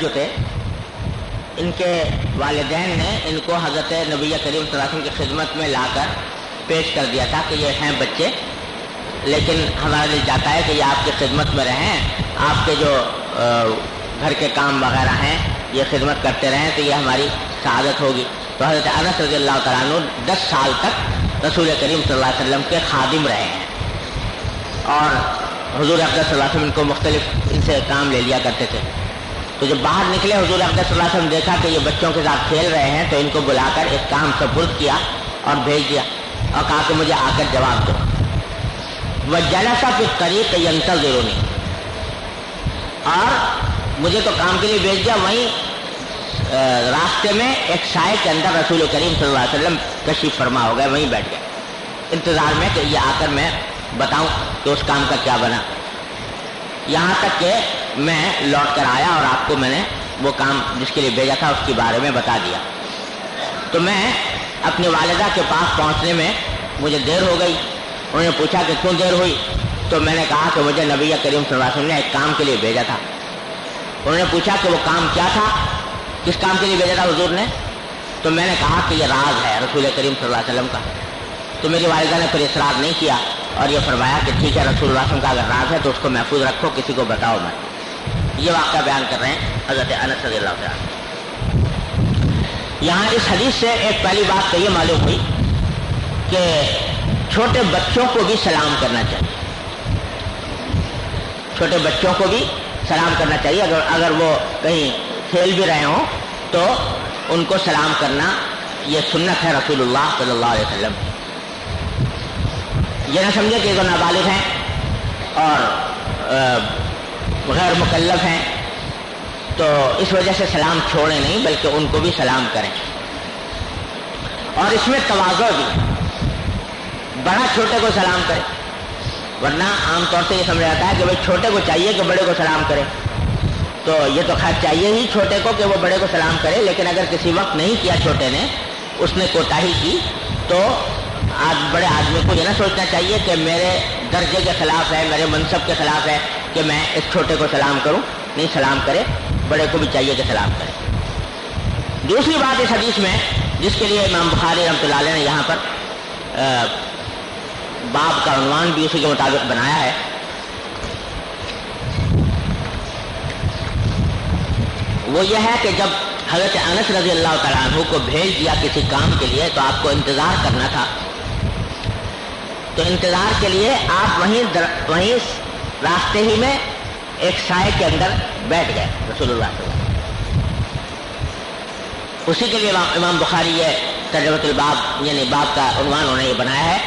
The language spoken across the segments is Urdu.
جو تھے ان کے والدین نے ان کو حضرت نبی کریم صلی اللہ علیہ وسلم کی خدمت میں لا کر پیش کر دیا تھا کہ یہ ہیں بچے، لیکن ہمارا دل چاہتا ہے کہ یہ آپ کی خدمت میں رہیں، آپ کے جو گھر کے کام وغیرہ ہیں یہ خدمت کرتے رہیں تو یہ ہماری سعادت ہوگی۔ تو حضرت انس رضی اللہ تعالیٰ عنہ 10 سال تک رسول کریم صلی اللہ علیہ وسلم کے خادم رہے ہیں، اور حضور اقدس صلی اللہ علیہ وسلم ان کو مختلف ان سے کام لے لیا کرتے تھے۔ تو جب باہر نکلے حضور اقدس صلی اللہ علیہ وسلم دیکھا کہ یہ بچوں کے ساتھ کھیل رہے ہیں تو ان کو بلا کر ایک کام سپرد کیا اور بھیج دیا اور کہا کہ مجھے آ کر جواب دو۔ وَجَلَسَ فِي الطَّرِيقِ يَنْتَظِرُنِي، اور مجھے تو کام کے لیے بھیج دیا، وہیں راستے میں ایک سائے کے اندر رسول کریم صلی اللہ علیہ وسلم تشریف فرما ہو گئے، وہیں بیٹھ گئے انتظار میں کہ یہ آ کر میں بتاؤں کہ اس کام کا کیا بنا، یہاں تک کہ میں لوٹ کر آیا اور آپ کو میں نے وہ کام جس کے لیے بھیجا تھا اس کے بارے میں بتا دیا۔ تو میں اپنی والدہ کے پاس پہنچنے میں مجھے دیر ہو گئی۔ انہوں نے پوچھا کہ کیوں دیر ہوئی؟ تو میں نے کہا کہ مجھے نبی کریم صلی اللہ علیہ وسلم نے ایک کام کے لیے بھیجا تھا۔ انہوں نے پوچھا کہ وہ کام کیا تھا، کس کام کے لیے بھیجا تھا حضور نے؟ تو میں نے کہا کہ یہ راز ہے رسول کریم صلی اللہ علیہ وسلم کا۔ تو میری والدہ نے پھر اصرار نہیں کیا اور یہ فرمایا کہ ٹھیک ہے، رسول اللہ صلی اللہ علیہ وسلم کا اگر راز ہے تو اس کو محفوظ رکھو، کسی کو بتاؤ مت۔ یہ واقعہ بیان کر رہے ہیں حضرت انس رضی اللہ عنہ۔ یہاں اس حدیث سے ایک پہلی بات تو یہ معلوم ہوئی کہ چھوٹے بچوں کو بھی سلام کرنا چاہیے، چھوٹے بچوں کو بھی سلام کرنا چاہیے، اگر وہ کہیں کھیل بھی رہے ہوں تو ان کو سلام کرنا یہ سنت ہے رسول اللہ صلی اللہ علیہ وسلم۔ یہ نہ سمجھے کہ وہ نابالغ ہیں اور غیر مکلف ہیں تو اس وجہ سے سلام چھوڑیں نہیں، بلکہ ان کو بھی سلام کریں، اور اس میں تواضع بھی، بڑا چھوٹے کو سلام کرے، ورنہ عام طور سے یہ سمجھا جاتا ہے کہ بھائی چھوٹے کو چاہیے کہ بڑے کو سلام کرے، تو یہ تو خیر چاہیے ہی چھوٹے کو کہ وہ بڑے کو سلام کرے، لیکن اگر کسی وقت نہیں کیا چھوٹے نے، اس نے کوتاہی کی، تو بڑے آدمی کو یہ نہ سوچنا چاہیے کہ میرے درجے کے خلاف ہے، میرے منصب کے خلاف ہے کہ میں اس چھوٹے کو سلام کروں، نہیں، سلام کرے، بڑے کو بھی چاہیے کہ سلام کرے۔ دوسری بات اس حدیث میں جس کے لیے امام بخاری رحمۃ اللہ علیہ نے یہاں پر باب کا عنوان بھی اسی کے مطابق بنایا ہے، وہ یہ ہے کہ جب حضرت انس رضی اللہ تعالیٰ عنہ کو بھیج دیا کسی کام کے لیے تو آپ کو انتظار کرنا تھا، تو انتظار کے لیے آپ وہیں راستے ہی میں ایک سائے کے اندر بیٹھ گئے رسول اللہ صلی اللہ علیہ وسلم۔ اسی کے لیے امام بخاری یہ ترجمۃ الباب یعنی باب کا عنوان انہوں نے یہ بنایا ہے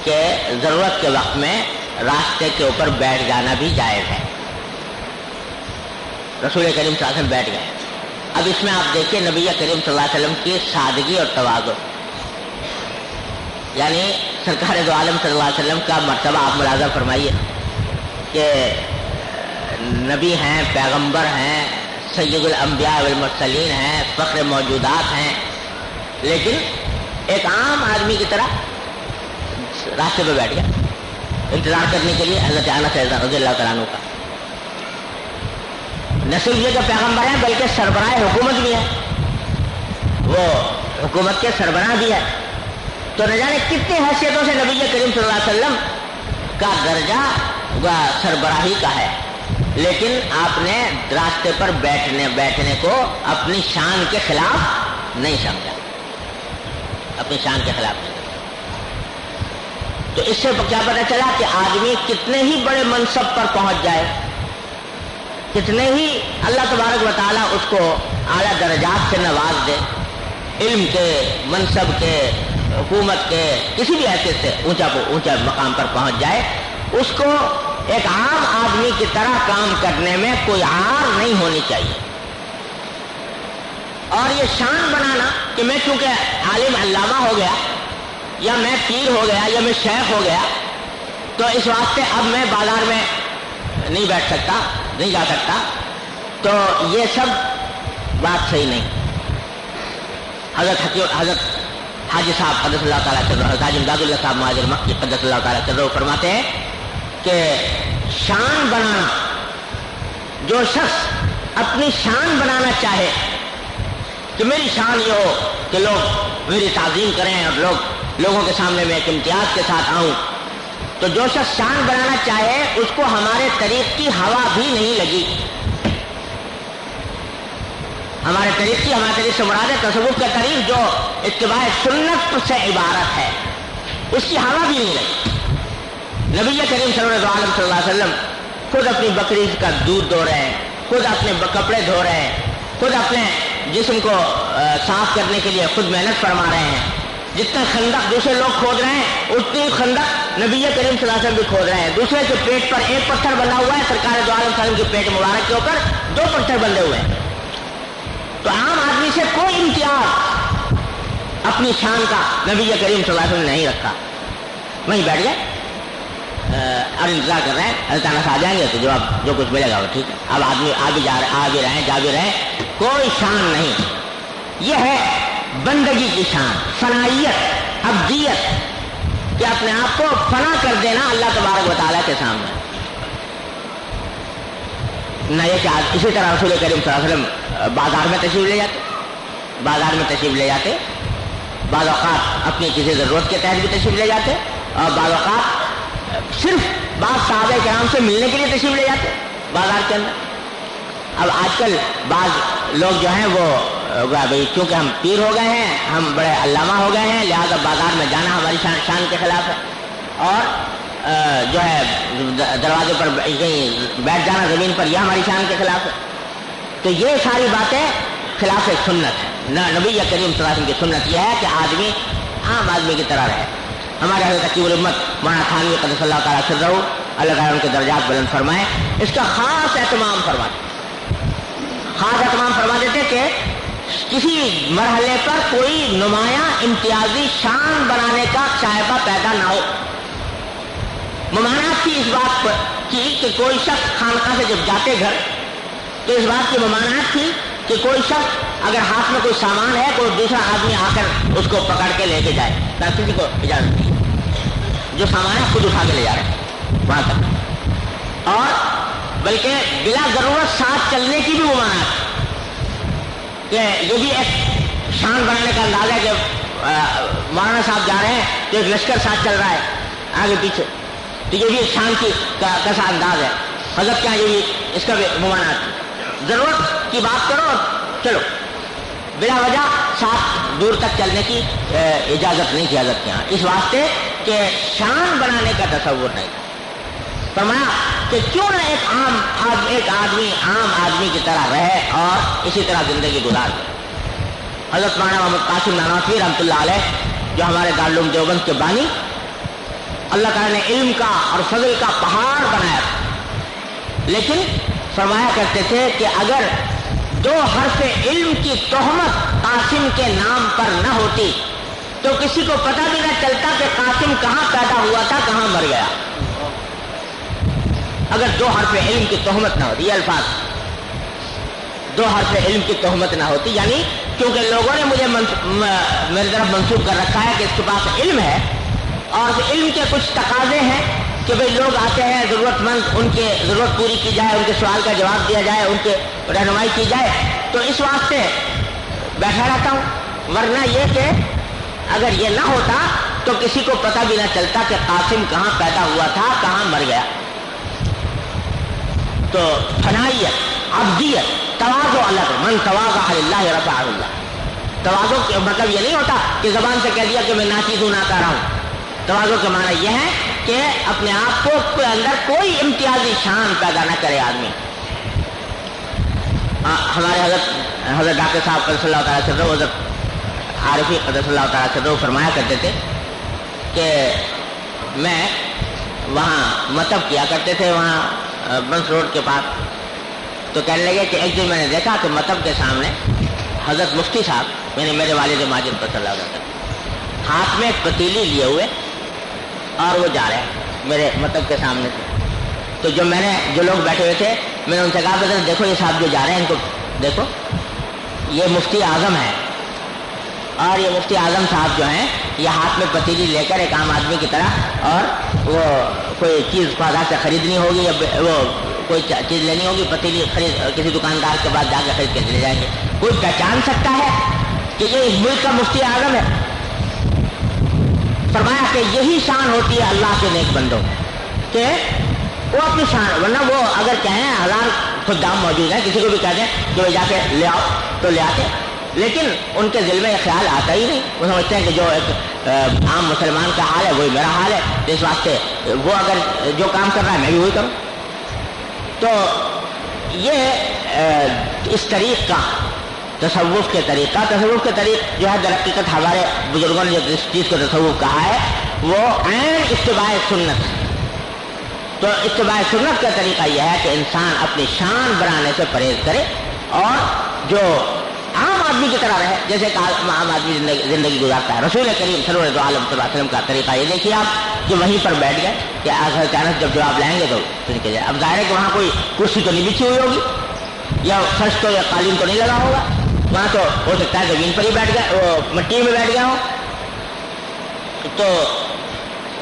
کہ ضرورت کے وقت میں راستے کے اوپر بیٹھ جانا بھی جائز ہے۔ رسول کریم صلی اللہ علیہ وسلم بیٹھ گئے۔ اب اس میں آپ دیکھیں نبی کریم صلی اللہ علیہ وسلم کی سادگی اور تواضع، یعنی سرکار دو عالم صلی اللہ علیہ وسلم کا مرتبہ آپ ملاحظہ فرمائیے کہ نبی ہیں، پیغمبر ہیں، سید الانبیاء والمرسلین ہیں، فخر موجودات ہیں، لیکن ایک عام آدمی کی طرح راستے پہ بیٹھ گیا انتظار کرنے کے لیے حضرت انس رضی اللہ تعالیٰ عنہ کا۔ نہ صرف یہ کہ پیغمبر ہیں بلکہ سربراہ حکومت بھی ہے، وہ حکومت کے سربراہ بھی ہے، تو نہ جانے کتنی حیثیتوں سے نبی کریم صلی اللہ علیہ وسلم کا درجہ سربراہی کا ہے، لیکن آپ نے راستے پر بیٹھنے کو اپنی شان کے خلاف نہیں سمجھا، اپنی شان کے خلاف نہیں۔ تو اس سے کیا پتہ چلا کہ آدمی کتنے ہی بڑے منصب پر پہنچ جائے، کتنے ہی اللہ تبارک و تعالیٰ اس کو اعلیٰ درجات سے نواز دے، علم کے، منصب کے، حکومت کے، کسی بھی حیثیت سے اونچا مقام پر پہنچ جائے، اس کو ایک عام آدمی کی طرح کام کرنے میں کوئی عار نہیں ہونی چاہیے۔ اور یہ شان بنانا کہ میں چونکہ عالم علامہ ہو گیا یا میں پیر ہو گیا یا میں شیخ ہو گیا تو اس واسطے اب میں بازار میں نہیں بیٹھ سکتا، نہیں جا سکتا، تو یہ سب بات صحیح نہیں۔ حضرت حاجی صاحب قدس اللہ تعالیٰ حضرت حاجی امداد اللہ صاحب مہاجر مکی قدس اللہ تعالیٰ فرماتے ہیں کہ شان بنانا، جو شخص اپنی شان بنانا چاہے کہ میری شان یہ ہو کہ لوگ میری تعظیم کریں اور لوگوں کے سامنے میں ایک امتیاز کے ساتھ آؤں، تو جو شخص شان بنانا چاہے اس کو ہمارے طریق کی ہوا بھی نہیں لگی. ہمارے طریق سے مراد ہے تصوف کا طریق جو اتباع سنت سے عبارت ہے، اس کی ہوا بھی نہیں لگی. نبی کریم صلی اللہ علیہ وسلم خود اپنی بکری کا دودھ دھو رہے ہیں، خود اپنے کپڑے دھو رہے ہیں، خود اپنے جسم کو صاف کرنے کے لیے خود محنت فرما رہے ہیں. جتنا خندق دوسرے لوگ کھود رہے ہیں اتنی خندق نبی کریم صلی اللہ علیہ وسلم بھی کھود رہے ہیں. دوسرے کے پیٹ پر ایک پتھر بندھا ہوا ہے، سرکار دو عالم وسلم کے پیٹ مبارک کے اوپر 2 پتھر بندھے ہوئے ہیں. تو عام آدمی سے کوئی امتیاز اپنی شان کا نبی کریم صلی اللہ علیہ وسلم نے نہیں رکھا. وہیں بیٹھ گئے اور انتظار کر رہے ہیں اللہ تعالیٰ سے آ جائیں گے تو جو کچھ ملے گا وہ ٹھیک ہے. اب آدمی آ بھی رہے ہیں جا بھی رہے ہیں، کوئی شان نہیں. یہ ہے بندگی کی شان، فنائیت، ابدیت، کہ اپنے آپ کو فنا کر دینا اللہ تبارک و تعالیٰ کے سامنے. نہ یہ کہ اسی طرح رسول کریم صلی اللہ علیہ وسلم بازار میں تشریف لے جاتے، بعض اوقات اپنی کسی ضرورت کے تحت بھی تشریف لے جاتے، اور بعض اوقات صرف بعض صحابہ کرام سے ملنے کے لیے تشریف لے جاتے بازار کے اندر. اب آج کل بعض لوگ جو ہیں وہ بھائی چونکہ ہم پیر ہو گئے ہیں، ہم بڑے علامہ ہو گئے ہیں، لہذا بازار میں جانا ہماری شان کے خلاف ہے، اور جو ہے دروازے پر کہیں بیٹھ جانا زمین پر یہ ہماری شان کے خلاف ہے. تو یہ ساری باتیں خلاف سنت ہے. نبی کریم صلی اللہ علیہ وسلم کی سنت یہ ہے کہ آدمی عام آدمی کی طرح رہے. ہمارے حضرت تقی الامت مولانا تھانوی قدس اللہ تعالیٰ سرہ اللہ تعالیٰ ان کے درجات بلند فرمائے، اس کا خاص اہتمام فرما دیتے کہ کسی مرحلے پر کوئی نمایاں امتیازی شان بنانے کا شائبہ پیدا نہ ہو. ممانعت تھی اس بات کی کہ کوئی شخص خانقاہ سے جب جاتے گھر تو اس بات کی ممانعت تھی کہ کوئی شخص اگر ہاتھ میں کوئی سامان ہے کوئی دوسرا آدمی آ کر اس کو پکڑ کے لے کے جائے، نہ کسی کو اجازت نہیں. جو سامان ہے خود اٹھا کے لے جا رہے ہیں وہاں تک، اور بلکہ بلا ضرورت ساتھ چلنے کی بھی ممانعت کہ یہ بھی ایک شان بنانے کا انداز ہے کہ مولانا صاحب جا رہے ہیں تو ایک لشکر ساتھ چل رہا ہے آگے پیچھے، تو یہ بھی ایک شان کا سا انداز ہے. حضرت کیا یہ بھی اس کا بھی ممانعت. ضرورت کی بات کرو اور چلو، بلا وجہ ساتھ دور تک چلنے کی اجازت نہیں کی حضرت کے یہاں، اس واسطے کہ شان بنانے کا تصور نہیں. فرمایا کہ کیوں نہ ایک آدمی عام آدمی کی طرح رہے اور اسی طرح زندگی گزار دے. حضرت مولانا محمد قاسم نانوتوی رحمۃ اللہ علیہ جو ہمارے دارالعلوم دیوبند کے بانی، اللہ تعالیٰ نے علم کا اور فضل کا پہاڑ بنایا تھا، لیکن فرمایا کرتے تھے کہ اگر 2 حرف علم کی تہمت قاسم کے نام پر نہ ہوتی تو کسی کو پتہ بھی نہ چلتا کہ قاسم کہاں پیدا ہوا تھا کہاں مر گیا. اگر 2 حرف علم کی تہمت نہ ہوتی، یہ الفاظ 2 حرف علم کی تہمت نہ ہوتی، یعنی کیونکہ لوگوں نے مجھے میری طرف منسوب کر رکھا ہے کہ اس کے پاس علم ہے اور علم کے کچھ تقاضے ہیں کہ بھئی لوگ آتے ہیں ضرورت مند، ان کی ضرورت پوری کی جائے، ان کے سوال کا جواب دیا جائے، ان کے رہنمائی کی جائے، تو اس واسطے بیٹھا رہتا ہوں. ورنہ یہ کہ اگر یہ نہ ہوتا تو کسی کو پتہ بھی نہ چلتا کہ قاسم کہاں پیدا ہوا تھا کہاں مر گیا. تو فنائیت، عبدیت، تواضع اللہ، من تواضع للہ رفعہ اللہ. تواضع کا مطلب یہ نہیں ہوتا کہ زبان سے کہہ دیا کہ میں ناچیز ہوں، ناکارہ ہوں. تواضع کا معنی یہ ہے کہ اپنے آپ کو اندر کوئی امتیازی شان پیدا نہ کرے آدمی. ہمارے حضرت ڈاکٹر صاحب قدس اللہ تعالیٰ سرہ، حضرت عارفی قدس اللہ تعالیٰ سرہ فرمایا کرتے تھے کہ میں وہاں مطلب کیا کرتے تھے وہاں بنس روڈ کے پاس. تو کہنے لگے کہ ایک دن میں نے دیکھا کہ مطلب کے سامنے حضرت مفتی صاحب یعنی میرے والد ماجد پر صلی اللہ علیہ وسلم ہاتھ میں ایک پتیلی لیے ہوئے اور وہ جا رہے ہیں میرے مطلب کے سامنے سے. تو جو لوگ بیٹھے ہوئے تھے میں نے ان سے کہا کہ دیکھو یہ صاحب جو جا رہے ہیں ان کو دیکھو، یہ مفتی اعظم ہے، اور یہ مفتی اعظم صاحب جو ہیں یہ ہاتھ میں پتیلی لے کر ایک عام آدمی کی طرح، اور وہ کوئی چیز بازار سے خریدنی ہوگی یا وہ کوئی چیز لینی ہوگی پتیلی خرید کسی دکاندار کے پاس جا کے خرید کے لے جائیں گے. کوئی پہچان سکتا ہے کہ یہ اس ملک کا مفتی اعظم ہے؟ فرمایا کہ یہی شان ہوتی ہے اللہ کے نیک بندوں کہ وہ اپنی شان، ورنہ وہ اگر کہیں 1000 خدام موجود ہیں، کسی کو بھی کہہ دیں کہ وہ جا کے لے آؤ تو لے آتے، لیکن ان کے دل میں یہ خیال آتا ہی نہیں. وہ سمجھتے ہیں کہ جو ایک عام مسلمان کا حال ہے وہی میرا حال ہے، اس واسطے وہ اگر جو کام کر رہا ہے میں بھی وہی کروں. تو یہ اس طریق کا تصوف کے طریق جو ہے در حقیقت ہمارے بزرگوں نے جو اس چیز کو تصوف کہا ہے وہ عین اتباع سنت ہے. تو اتباع سنت کا طریقہ یہ ہے کہ انسان اپنی شان بنانے سے پرہیز کرے اور جو عام آدمی کی طرح رہے، جیسے کہ عام آدمی زندگی گزارتا ہے. رسول کریم صلی اللہ علیہ وسلم کا طریقہ یہ دیکھیے آپ کہ وہیں پر بیٹھ گئے کہ حضرت انس جب جواب لائیں گے تو سن کے جائے. اب ظاہر ہے کہ وہاں کوئی کرسی تو نہیں بچھی ہوئی ہوگی یا فرش تو یا قالین تو نہیں لگا ہوگا، وہاں تو ہو سکتا ہے زمین پر ہی بیٹھ گئے، وہ مٹی میں بیٹھ گئے ہوں. تو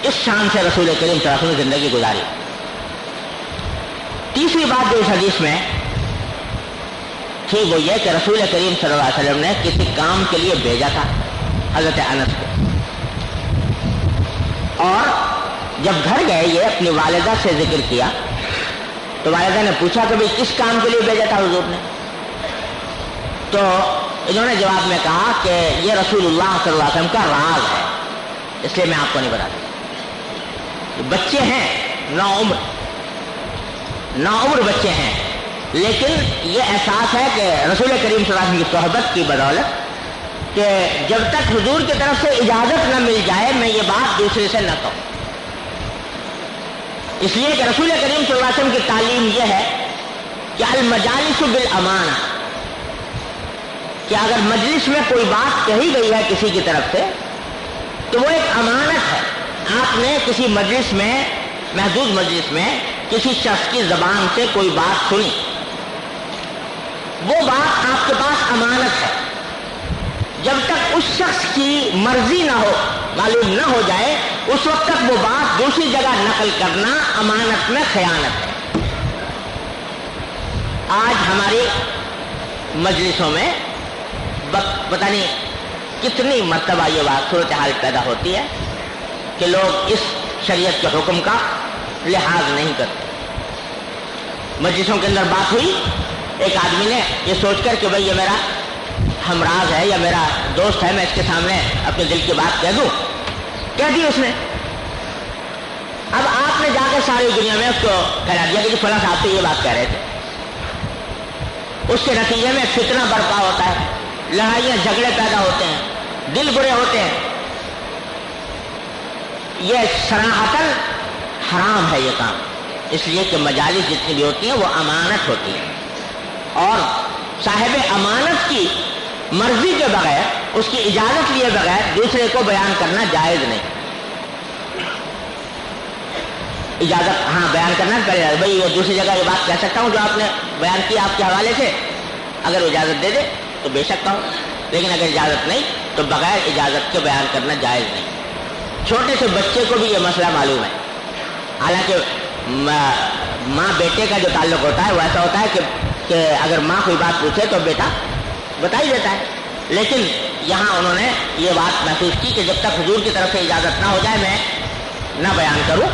اس شان سے رسول کریم صلی اللہ علیہ وسلم نے زندگی گزاری. تیسری بات جو اس حدیث میں تھی وہ یہ کہ رسول کریم صلی اللہ علیہ وسلم نے کسی کام کے لیے بھیجا تھا حضرت انس کو، اور جب گھر گئے یہ اپنی والدہ سے ذکر کیا تو والدہ نے پوچھا کہ بھئی کس کام کے لیے بھیجا تھا حضور نے؟ تو انہوں نے جواب میں کہا کہ یہ رسول اللہ صلی اللہ علیہ وسلم کا راز ہے، اس لیے میں آپ کو نہیں بتا سکتا. بچے ہیں نوعمر بچے ہیں، لیکن یہ احساس ہے کہ رسول کریم صلی اللہ علیہ وسلم کی صحبت کی بدولت کہ جب تک حضور کی طرف سے اجازت نہ مل جائے میں یہ بات دوسرے سے نہ کہوں. اس لیے کہ رسول کریم صلی اللہ علیہ وسلم کی تعلیم یہ ہے کہ المجالس بالامانہ، کہ اگر مجلس میں کوئی بات کہی گئی ہے کسی کی طرف سے تو وہ ایک امانت ہے. آپ نے کسی مجلس میں، محدود مجلس میں کسی شخص کی زبان سے کوئی بات سنی، وہ بات آپ کے پاس امانت ہے. جب تک اس شخص کی مرضی نہ ہو، معلوم نہ ہو جائے، اس وقت تک وہ بات دوسری جگہ نقل کرنا امانت میں خیانت ہے. آج ہماری مجلسوں میں پتہ نہیں کتنی مرتبہ یہ بات صورتحال پیدا ہوتی ہے کہ لوگ اس شریعت کے حکم کا لحاظ نہیں کرتے. مجلسوں کے اندر بات ہوئی، ایک آدمی نے یہ سوچ کر کہ بھئی یہ میرا ہمراز ہے یا میرا دوست ہے، میں اس کے سامنے اپنے دل کی بات کہہ دوں، کہہ دی اس نے. اب آپ نے جا کے ساری دنیا میں اس کو پھیلا دیا کہ فلاں صاحب سے یہ بات کہہ رہے تھے. اس کے نتیجے میں فتنہ برپا ہوتا ہے، لڑائیاں جھگڑے پیدا ہوتے ہیں، دل برے ہوتے ہیں. یہ صراحتاً حرام ہے یہ کام، اس لیے کہ مجالس جتنی بھی ہوتی ہیں وہ امانت ہوتی ہے، اور صاحب امانت کی مرضی کے بغیر، اس کی اجازت لیے بغیر دوسرے کو بیان کرنا جائز نہیں. اجازت ہاں بیان کرنا پہلے بھائی وہ دوسری جگہ یہ بات کہہ سکتا ہوں جو آپ نے بیان کی آپ کے حوالے سے، اگر وہ اجازت دے دے تو بے شک کہوں، لیکن اگر اجازت نہیں تو بغیر اجازت کے بیان کرنا جائز نہیں. چھوٹے سے بچے کو بھی یہ مسئلہ معلوم ہے، حالانکہ ماں بیٹے کا جو تعلق ہوتا ہے وہ ایسا ہوتا ہے کہ اگر ماں کوئی بات پوچھے تو بیٹا بتا ہی دیتا ہے، لیکن یہاں انہوں نے یہ بات محسوس کی کہ جب تک حضور کی طرف سے اجازت نہ ہو جائے میں نہ بیان کروں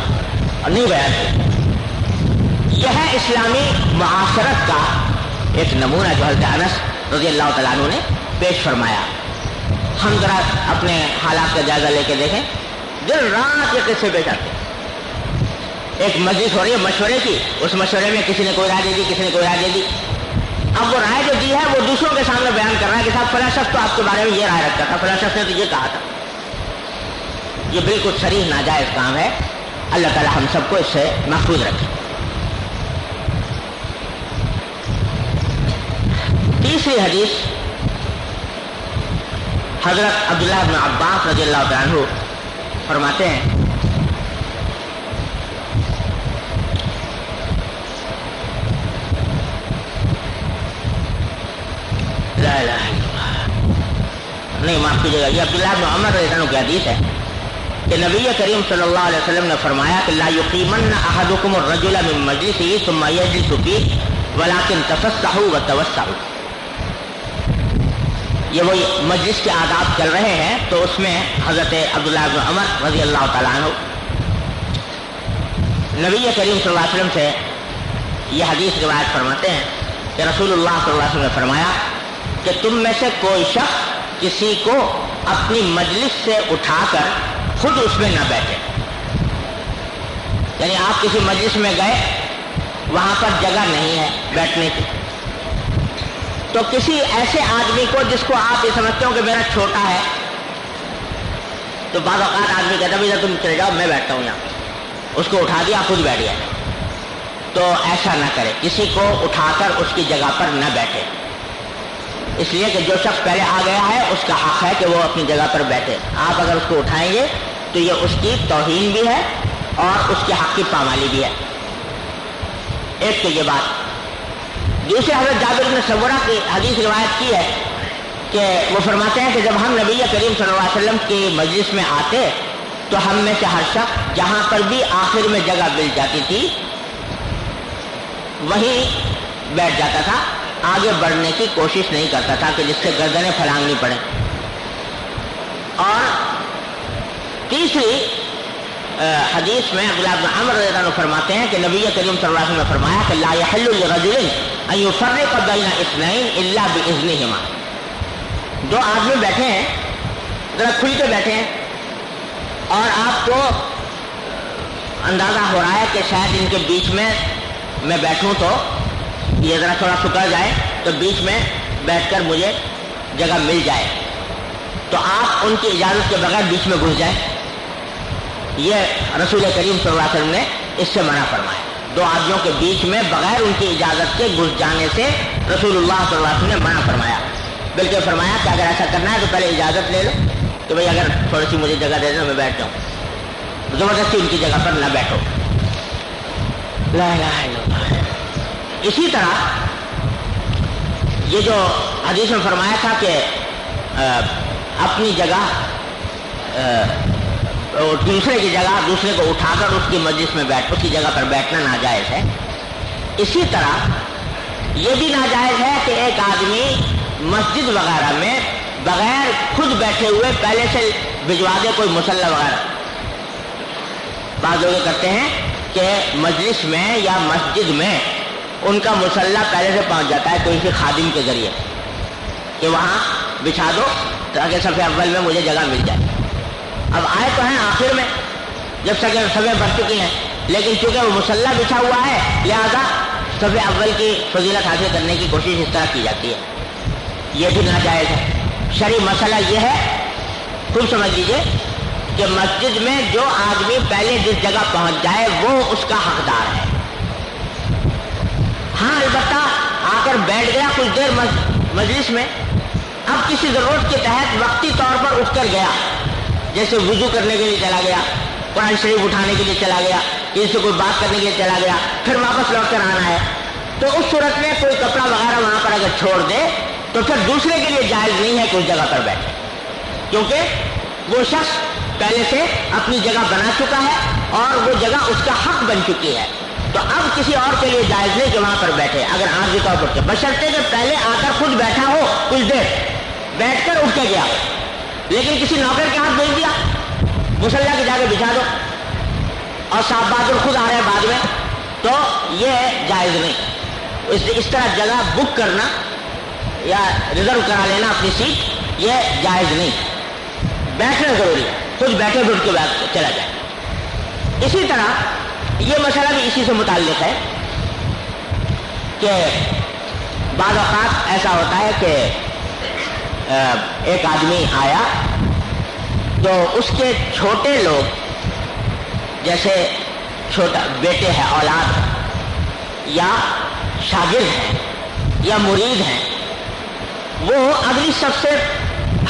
اور نہیں بیان کروں. یہ ہے اسلامی معاشرت کا ایک نمونہ جو حضرت انس رضی اللہ تعالیٰ عنہ نے پیش فرمایا. ہم ذرا اپنے حالات کا جائزہ لے کے دیکھیں، دن رات یہ قصے پیش آتے ہیں. ایک مجلس ہو رہی ہے مشورے کی، اس مشورے میں کسی نے کوئی رائے دے دی، کسی نے کوئی رائے دے دی. اب وہ رائے جو دی ہے وہ دوسروں کے سامنے بیان کر رہا ہے کہ صاحب فلاں شخص تو آپ کے بارے میں یہ رائے رکھتا تھا، فلاں شخص نے تو یہ کہا تھا. یہ بالکل صریح ناجائز کام ہے. اللہ تعالی ہم سب کو اس سے محفوظ رکھے. تیسری حدیث حضرت عبداللہ بن عباس رضی اللہ تعالیٰ عنہ فرماتے ہیں لا الہ الا اللہ، نہیں معاف کیجیے گا، یہ عبداللہ بن عمر رضی اللہ عنہ کی حدیث ہے کہ نبی کریم صلی اللہ علیہ وسلم نے فرمایا کہ لا یقیمن احدکم الرجل من مجلسه ثم یجلس فیہ ولکن تفسحوا وتوسعوا. یہ وہی مجلس کے آداب چل رہے ہیں، تو اس میں حضرت عبداللہ بن عمر رضی اللہ تعالیٰ عنہ نبی کریم صلی اللہ علیہ وسلم سے یہ حدیث روایت فرماتے ہیں کہ رسول اللہ صلی اللہ علیہ وسلم نے فرمایا کہ تم میں سے کوئی شخص کسی کو اپنی مجلس سے اٹھا کر خود اس میں نہ بیٹھے. یعنی آپ کسی مجلس میں گئے، وہاں پر جگہ نہیں ہے بیٹھنے کی، تو کسی ایسے آدمی کو جس کو آپ یہ سمجھتے ہو کہ میرا چھوٹا ہے، تو بعض اوقات آدمی کہتا ہے تم چلے جاؤ میں بیٹھتا ہوں یہاں، اس کو اٹھا دیا خود بیٹھ گیا. تو ایسا نہ کرے، کسی کو اٹھا کر اس کی جگہ پر نہ بیٹھے، اس لیے کہ جو شخص پہلے آ گیا ہے اس کا حق ہے کہ وہ اپنی جگہ پر بیٹھے. آپ اگر اس کو اٹھائیں گے تو یہ اس کی توہین بھی ہے اور اس کے حق کی پامالی بھی ہے. ایک تو یہ بات. دوسرے حضرت جابر بن سمرہ کی حدیث روایت کی ہے کہ وہ فرماتے ہیں کہ جب ہم نبی کریم صلی اللہ علیہ وسلم کی مجلس میں آتے تو ہم میں سے ہر شخص جہاں پر بھی آخر میں جگہ مل جاتی تھی وہیں بیٹھ جاتا تھا، آگے بڑھنے کی کوشش نہیں کرتا تھا کہ جس سے گردنیں پھلانگنی پڑیں. اور تیسری حدیث میں عبداللہ بن عمر رضی اللہ عنہ فرماتے ہیں کہ نبی کریم صلی اللہ علیہ وسلم نے فرمایا کہ لا يحل لرجل ان يفرق بین اثنین الا باذنہما. دو آدمی بیٹھے ہیں، ذرا کھل کے بیٹھے ہیں، اور آپ کو اندازہ ہو رہا ہے کہ شاید ان کے بیچ میں بیٹھوں تو یہ ذرا تھوڑا سکڑ جائے تو بیچ میں بیٹھ کر مجھے جگہ مل جائے، تو آپ ان کی اجازت کے بغیر بیچ میں گھس جائیں. یہ رسول کریم صلی اللہ علیہ وسلم نے اس سے منع فرمایا. دو آدمیوں کے بیچ میں بغیر ان کی اجازت کے گھس جانے سے رسول اللہ صلی اللہ علیہ وسلم نے منع فرمایا. بلکہ فرمایا کہ اگر ایسا کرنا ہے تو پہلے اجازت لے لو کہ بھئی اگر تھوڑی سی مجھے جگہ دے دو میں بیٹھ جاؤں. زبردستی ان کی جگہ پر نہ بیٹھو. لا الہ الا اللہ. اسی طرح یہ جو حدیث میں فرمایا تھا کہ اپنی جگہ دوسرے کی جگہ دوسرے کو اٹھا کر اس کی مجلس میں اس کی جگہ پر بیٹھنا ناجائز ہے، اسی طرح یہ بھی ناجائز ہے کہ ایک آدمی مسجد وغیرہ میں بغیر خود بیٹھے ہوئے پہلے سے بھجوا دے کوئی مصلی وغیرہ. بعض لوگ کرتے ہیں کہ مجلس میں یا مسجد میں ان کا مصلی پہلے سے پہنچ جاتا ہے کوئی سی خادم کے ذریعے کہ وہاں بچھا دو تاکہ صف اول میں مجھے جگہ مل جائے. اب آئے تو ہیں آخر میں جب صفیں بڑھ چکی ہیں، لیکن چونکہ وہ مصلی بچھا ہوا ہے لہذا صف اول کی فضیلت حاصل کرنے کی کوشش اس طرح کی جاتی ہے. یہ بھی ناجائز ہے. شرعی مسئلہ یہ ہے، خوب سمجھ لیجئے کہ مسجد میں جو آدمی پہلے جس جگہ پہنچ جائے وہ اس کا حقدار ہے. ہاں البتہ آ کر بیٹھ گیا کچھ دیر مجلس میں، اب کسی ضرورت کے تحت وقتی طور پر اٹھ کر گیا، جیسے وضو کرنے کے لیے چلا گیا، قرآن شریف اٹھانے کے لیے چلا گیا، کسی سے کوئی بات کرنے کے لیے چلا گیا، پھر واپس لوٹ کر آنا ہے، تو اس صورت میں کوئی کپڑا وغیرہ وہاں پر اگر چھوڑ دے تو پھر دوسرے کے لیے جائز نہیں ہے کہ اس جگہ پر بیٹھے، کیونکہ وہ شخص پہلے سے اپنی جگہ بنا چکا ہے اور وہ جگہ اس کا حق بن چکی ہے. تو اب کسی اور کے لیے جائز نہیں کہ وہاں پر بیٹھے اگر عارضی طور پر، بشرطے کہ پہلے آ کر خود بیٹھا ہو، کچھ دیر بیٹھ کر اٹھ کے گیا، لیکن کسی نوکر کے ہاتھ بھیج دیا مصلی کے جا کے بچھا دو اور صاحب بہادر خود آ رہے ہیں بعد میں، تو یہ جائز نہیں. اس طرح جگہ بک کرنا یا ریزرو کرا لینا اپنی سیٹ یہ جائز نہیں. بیٹھنا ضروری ہے، خود بیٹھے بھی اٹھ کے چلا جائے. اسی طرح یہ مسئلہ بھی اسی سے متعلق ہے کہ بعض اوقات ایسا ہوتا ہے کہ ایک آدمی آیا تو اس کے چھوٹے لوگ جیسے چھوٹا بیٹے ہیں، اولاد یا شاگرد ہیں یا مرید ہیں، وہ اگلی صف سے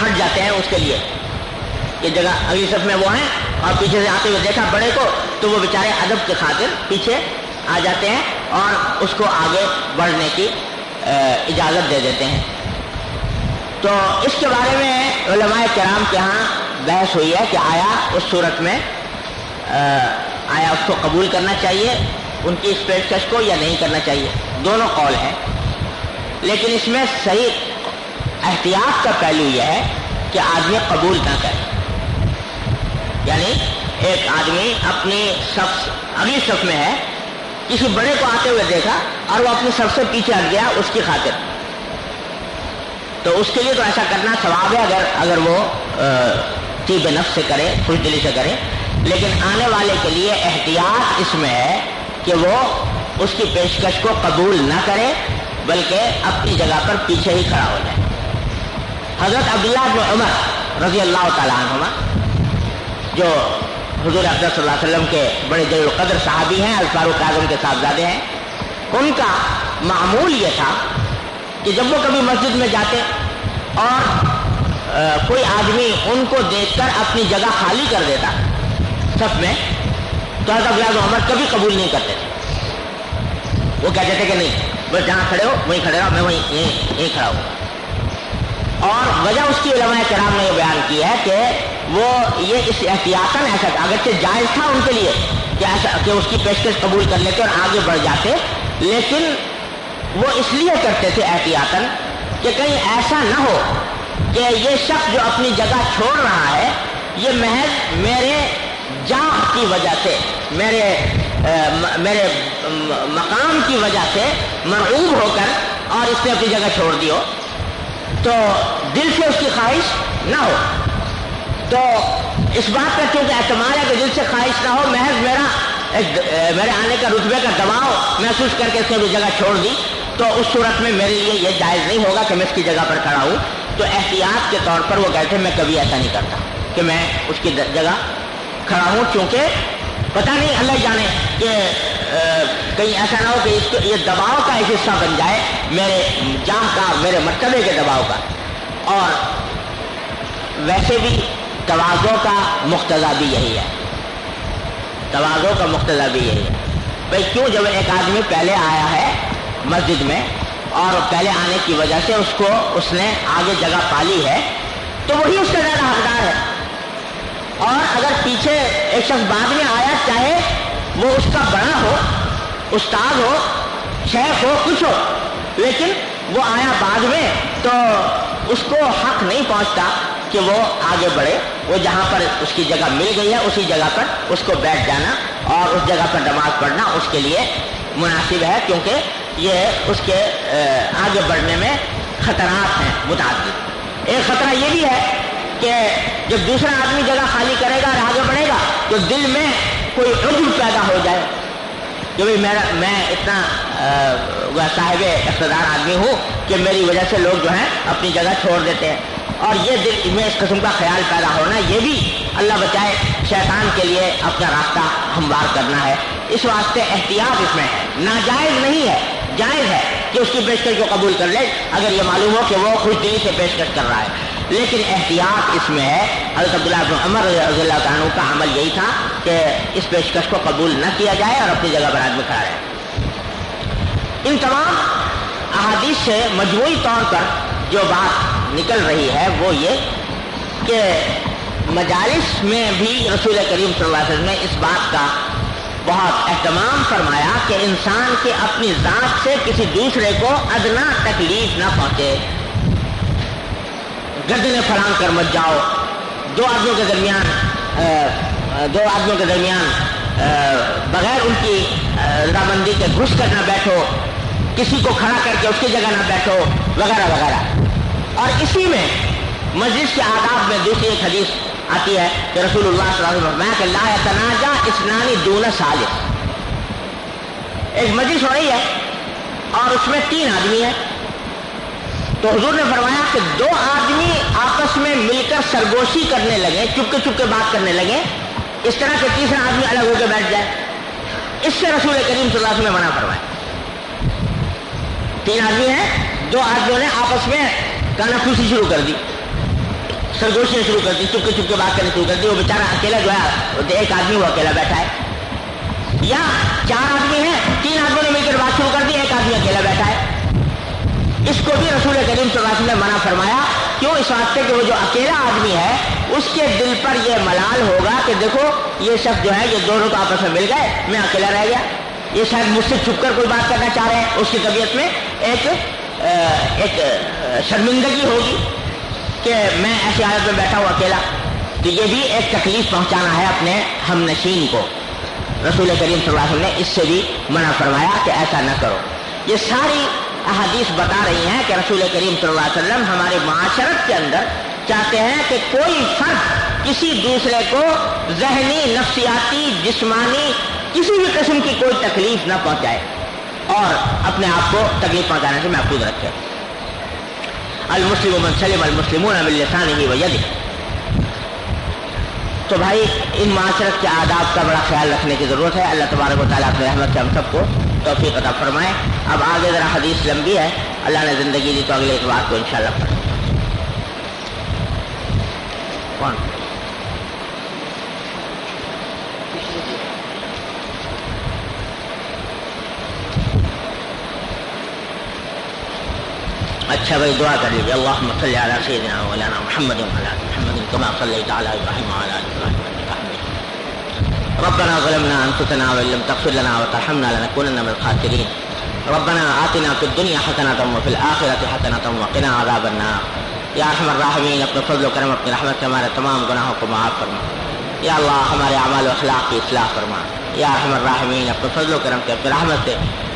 ہٹ جاتے ہیں. اس کے لیے یہ جگہ اگلی صف میں وہ ہیں اور پیچھے سے آتے ہوئے دیکھا بڑے کو تو وہ بیچارے ادب کے خاطر پیچھے آ جاتے ہیں اور اس کو آگے بڑھنے کی اجازت دے دیتے ہیں. تو اس کے بارے میں علماء کرام کے ہاں بحث ہوئی ہے کہ آیا اس صورت میں آیا اس کو قبول کرنا چاہیے ان کی اس پیشکش کو یا نہیں کرنا چاہیے. دونوں قول ہیں، لیکن اس میں صحیح احتیاط کا پہلو یہ ہے کہ آدمی قبول نہ کرے. یعنی ایک آدمی اپنی صف اگلی صف میں ہے، کسی بڑے کو آتے ہوئے دیکھا اور وہ اپنی صف سے پیچھے ہٹ گیا اس کی خاطر، تو اس کے لیے تو ایسا کرنا ثواب ہے اگر وہ طیب نفس سے کرے، خوش دلی سے کرے. لیکن آنے والے کے لیے احتیاط اس میں ہے کہ وہ اس کی پیشکش کو قبول نہ کرے بلکہ اپنی جگہ پر پیچھے ہی کھڑا ہو جائے. حضرت عبداللہ بن عمر رضی اللہ تعالیٰ عنہما جو حضور اقدس صلی اللہ علیہ وسلم کے بڑے جلیل القدر صحابی ہیں، الفاروق اعظم کے صاحبزادے ہیں، ان کا معمول یہ تھا کہ جب وہ کبھی مسجد میں جاتے اور کوئی آدمی ان کو دیکھ کر اپنی جگہ خالی کر دیتا صف میں، تو حضرت عبداللہ بن عمر کبھی قبول نہیں کرتے تھے. وہ کہتے تھے کہ نہیں، بس جہاں کھڑے ہو وہیں کھڑے رہو، میں وہیں یہیں کھڑا ہوں. اور وجہ اس کی علماء کرام نے یہ بیان کی ہے کہ وہ یہ اس احتیاطاً ایسا، اگرچہ جائز تھا ان کے لیے کہ اس کی پیشکش قبول کر لیتے اور آگے بڑھ جاتے، لیکن وہ اس لیے کرتے تھے احتیاطاً کہ کہیں ایسا نہ ہو کہ یہ شخص جو اپنی جگہ چھوڑ رہا ہے یہ محض میرے جاہ کی وجہ سے، میرے مقام کی وجہ سے مرعوب ہو کر اور اس نے اپنی جگہ چھوڑ دی ہو، تو دل سے اس کی خواہش نہ ہو. تو اس بات کا چونکہ احتمال ہے کہ دل سے خواہش نہ ہو، محض میرے آنے کا رتبے کا دباؤ محسوس کر کے اس نے بھی جگہ چھوڑ دی، تو اس صورت میں میرے لیے یہ جائز نہیں ہوگا کہ میں اس کی جگہ پر کھڑا ہوں. تو احتیاط کے طور پر وہ کہتے ہیں میں کبھی ایسا نہیں کرتا کہ میں اس کی جگہ کھڑا ہوں، کیونکہ پتہ نہیں اللہ جانے کہ کہیں ایسا نہ ہو کہ اس کو یہ دباؤ کا ایک حصہ بن جائے، میرے جاہ کا، میرے مرتبے کے دباؤ کا. اور ویسے بھی تواضع کا مقتضا بھی یہی ہے، تواضع کا مقتضا بھی یہی ہے. بھائی کیوں جب ایک آدمی پہلے آیا ہے مسجد میں اور پہلے آنے کی وجہ سے اس نے آگے جگہ پالی ہے تو وہی اس کا زیادہ حقدار ہے. اور اگر پیچھے ایک شخص بعد میں آیا، چاہے وہ اس کا بڑا ہو، استاد ہو، شیخ ہو، کچھ ہو، لیکن وہ آیا بعد میں، تو اس کو حق نہیں پہنچتا کہ وہ آگے بڑھے. وہ جہاں پر اس کی جگہ مل گئی ہے اسی جگہ پر اس کو بیٹھ جانا اور اس جگہ پر نماز پڑھنا اس کے لیے مناسب ہے، کیونکہ یہ اس کے آگے بڑھنے میں خطرات ہیں متعدد. ایک خطرہ یہ بھی ہے کہ جب دوسرا آدمی جگہ خالی کرے گا اور آگے بڑھے گا تو دل میں کوئی عجب پیدا ہو جائے کہ میں اتنا صاحب اقتدار آدمی ہوں کہ میری وجہ سے لوگ جو ہیں اپنی جگہ چھوڑ دیتے ہیں. اور یہ دل میں اس قسم کا خیال پیدا ہونا، یہ بھی اللہ بچائے شیطان کے لیے اپنا راستہ ہموار کرنا ہے. اس واسطے احتیاط اس میں ہے، ناجائز نہیں ہے، جائز ہے کہ اس کی پیشکش کو قبول کر لے اگر یہ معلوم ہو کہ وہ خوش دلی سے پیشکش کر رہا ہے. لیکن احتیاط اس میں ہے. حضرت عبداللہ بن عمر رضی اللہ تعالیٰ عنہ کا عمل یہی تھا کہ اس پیشکش کو قبول نہ کیا جائے اور اپنی جگہ پر آدمی کھڑا رہے. ان تمام احادیث سے مجموعی طور پر جو بات نکل رہی ہے وہ یہ کہ مجالس میں بھی رسول کریم صلی اللہ علیہ وسلم نے اس بات کا بہت اہتمام فرمایا کہ انسان کے اپنی ذات سے کسی دوسرے کو ادنا تکلیف نہ پہنچے. گردنیں پھلانگ کر مت جاؤ، دو آدمیوں کے درمیان بغیر ان کی رضامندی کے گھس کر نہ بیٹھو، کسی کو کھڑا کر کے اس کی جگہ نہ بیٹھو، وغیرہ وغیرہ. اور اسی میں مجلس کے آداب میں دوسری ایک حدیث آتی ہے کہ رسول اللہ صلی اللہ علیہ وسلم کہ لا یتناجا اثنان دون ثالث. ایک مجلس ہو رہی ہے اور اس میں 3 آدمی ہیں، تو حضور نے فرمایا کہ 2 آدمی آپس میں مل کر سرگوشی کرنے لگے، چپکے بات کرنے لگے، اس طرح کہ تیسرا آدمی الگ ہو کے بیٹھ جائے. اس سے رسول کریم صلی اللہ علیہ وسلم نے منع فرمایا. 3 آدمی ہیں، 2 آدمیوں نے آپس میں کانافوسی شروع کر دی، سرگوشیاں شروع کر دی، چپکے بات کرنی شروع کر دی. وہ بیچارہ اکیلا جو ہے، ایک آدمی وہ اکیلا بیٹھا ہے، یا 4 آدمی ہیں، 3 آدمیوں نے مل کر بات شروع کر دی، ایک آدمی اکیلا بیٹھا ہے. اس کو بھی رسول کریم صلی اللہ علیہ وسلم نے منع فرمایا کیوں؟ اس واسطے کہ وہ جو اکیلا آدمی ہے اس کے دل پر یہ ملال ہوگا کہ دیکھو یہ شخص جو ہے یہ دونوں تو آپس میں مل گئے، میں اکیلا رہ گیا، یہ شاید مجھ سے چھپ کر کوئی بات کرنا چاہ رہے ہیں، اس کی طبیعت میں ایک شرمندگی ہوگی کہ میں ایسی حالت میں بیٹھا ہوں اکیلا. تو یہ بھی ایک تکلیف پہنچانا ہے اپنے ہم نشین کو. رسول کریم صلی اللہ علیہ وسلم نے اس سے بھی منع فرمایا کہ ایسا نہ کرو. یہ ساری احادیث بتا رہی ہیں کہ رسول کریم صلی اللہ علیہ وسلم ہمارے معاشرت کے اندر چاہتے ہیں کہ کوئی فرد کسی دوسرے کو ذہنی، نفسیاتی، جسمانی کسی بھی قسم کی کوئی تکلیف نہ پہنچائے اور اپنے آپ کو تکلیف پہنچانے سے محفوظ رکھے. المسلم من سلم المسلمون من لسانه ویده. تو بھائی ان معاشرت کے آداب کا بڑا خیال رکھنے کی ضرورت ہے. اللہ تبارک و تعالیٰ اپنے رحمت سے ہم سب کو توفیق عطا فرمائے. اب آگے ذرا حدیث لمبی ہے، اللہ نے زندگی دی تو اگلے اتوار کو انشاءاللہ پڑھیں. کون؟ اچھا بھائی دعا کر لیجیے. اللہم صلی علی سیدنا مولانا محمد وعلی آل محمد کما صلیت علی ابراہیم وعلی آل ابراہیم انک حمید مجید. ربنا ظلمنا انفسنا وان لم تغفر لنا وترحمنا لنكونن من الخاسرین. ربنا آتنا فی الدنیا حسنۃ وفی الآخرۃ حسنۃ وقنا عذاب النار. یا ارحم الراحمین اپنے فضل و کرم اپنی رحمت سے ہمارے تمام گناہوں کو معاف فرما. یا اللہ ہمارے اعمال و اخلاق کی اصلاح فرما. یا ارحم الراحمین اپنے فضل و کرم سے اپنی رحمت سے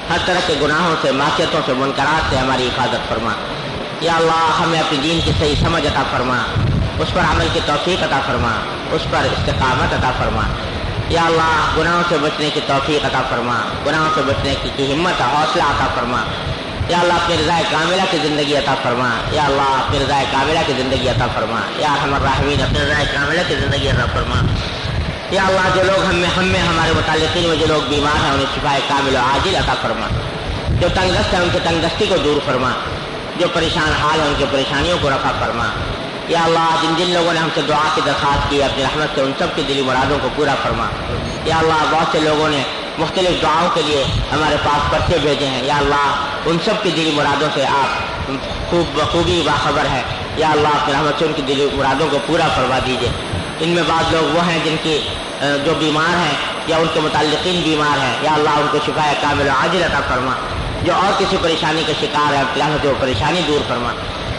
ہر طرح کے گناہوں سے، معصیتوں سے، منکرات سے ہماری حفاظت فرما. یا اللہ ہمیں اپنی دین کی صحیح سمجھ عطا فرما، اس پر عمل کی توفیق عطا فرما، اس پر استقامت عطا فرما. یا اللہ گناہوں سے بچنے کی توفیق عطا فرما، گناہوں سے بچنے کی ہمت حوصلہ عطا فرما. یا اللہ اپنی رضا کاملہ کی زندگی عطا فرما. یا اللہ اپنی رضا کاملہ کی زندگی عطا فرما. یا ارحم الراحمین اپنی رضا کاملہ کی زندگی عطا فرما. یا اللہ جو لوگ ہم میں ہمارے متعلقین میں جو لوگ بیمار ہیں انہیں شفا کامل و عاجل عطا فرما. جو تنگ دست ہیں ان کی تنگ دستی کو دور فرما. جو پریشان حال ہیں ان کی پریشانیوں کو رفع فرما. یا اللہ جن لوگوں نے ہم سے دعا کی درخواست کی اپنی رحمت سے ان سب کی دلی مرادوں کو پورا فرما. یا اللہ بہت سے لوگوں نے مختلف دعاؤں کے لیے ہمارے پاس پرچے بھیجے ہیں. یا اللہ ان سب کی دلی مرادوں سے آپ بخوبی باخبر ہے. یا اللہ اپنی رحمت سے ان کی دلی مرادوں کو پورا فرما دیجیے. ان میں بعض لوگ وہ ہیں جن کی جو بیمار ہیں یا ان کے متعلقین بیمار ہیں. یا اللہ ان کو شفا کامل و عاجل عطا فرما. جو اور کسی پریشانی کا شکار ہے اپنی رحمت سے وہ پریشانی دور فرما.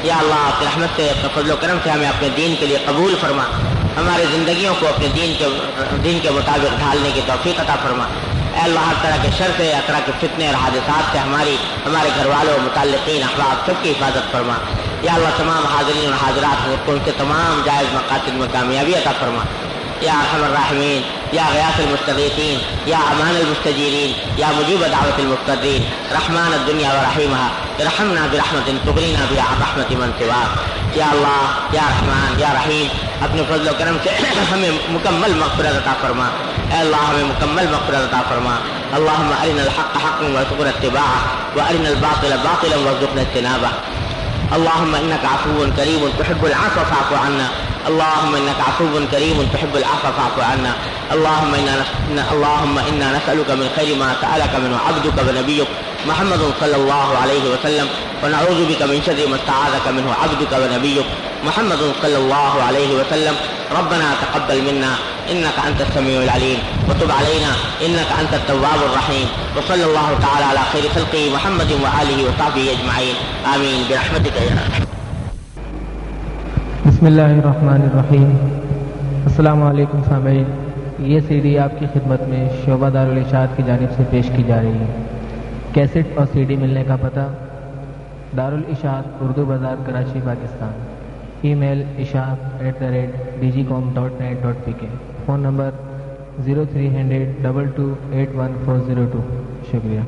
یا اللہ اپنی رحمت سے اپنے فضل و کرم سے ہمیں اپنے دین کے لیے قبول فرما. ہماری زندگیوں کو اپنے دین کے مطابق ڈھالنے کی توفیق عطا فرما. اے اللہ ہر طرح کے شر سے، ہر طرح کے فتنے اور حادثات سے ہمارے گھر والوں، متعلقین، احباب سب کی حفاظت فرما. یا اللہ تمام حاضرین اور حاضرات کو ان کے تمام جائز مقاصد میں کامیابی عطا فرما. یا ارحم الراحمین، یا غیاث المستغیثین، یا امان المستجیرین، یا مجیب دعوت المضطرین، رحمان الدنیا و رحیمہا، ارحمنا برحمت تغنینا بها عن رحمت من سواک. یا اللہ یا رحمان یا رحیم اپنے فضل و کرم سے ہمیں مکمل مغفرت عطا فرما. اے اللہ ہمیں مکمل مغفرت عطا فرما. اللہم ارنا الحق حقا وارزقنا اتباعه وارنا الباطل باطلا وارزقنا اجتنابه. اللهم انك عفو كريم تحب العفو فاعف عنا. اللهم انك عفو كريم تحب العفو فاعف عنا. اللهم انا نسألك من خير ما سألك منه عبدك ونبيك محمد صلى الله عليه وسلم، ونعوذ بك من شر ما استعاذك منه عبدك ونبيك محمد صلى الله عليه وسلم. ربنا تقبل منا انك انت السميع العليم وتب علينا انك انت التواب الرحيم. وصلى الله تعالى على خير خلقه محمد وآله وصحبه اجمعين آمين برحمتك يا ارحم. بسم اللہ الرحمن الرحیم. السلام علیکم سامعین، یہ سی ڈی آپ کی خدمت میں شعبہ دارالارشاد کی جانب سے پیش کی جا رہی ہے. کیسٹ اور سی ڈی ملنے کا پتہ: دارالارشاد، اردو بازار، کراچی، پاکستان. ای میل ishaq@dgcom.net.pk. Phone number 0300 22 81402. شکریہ.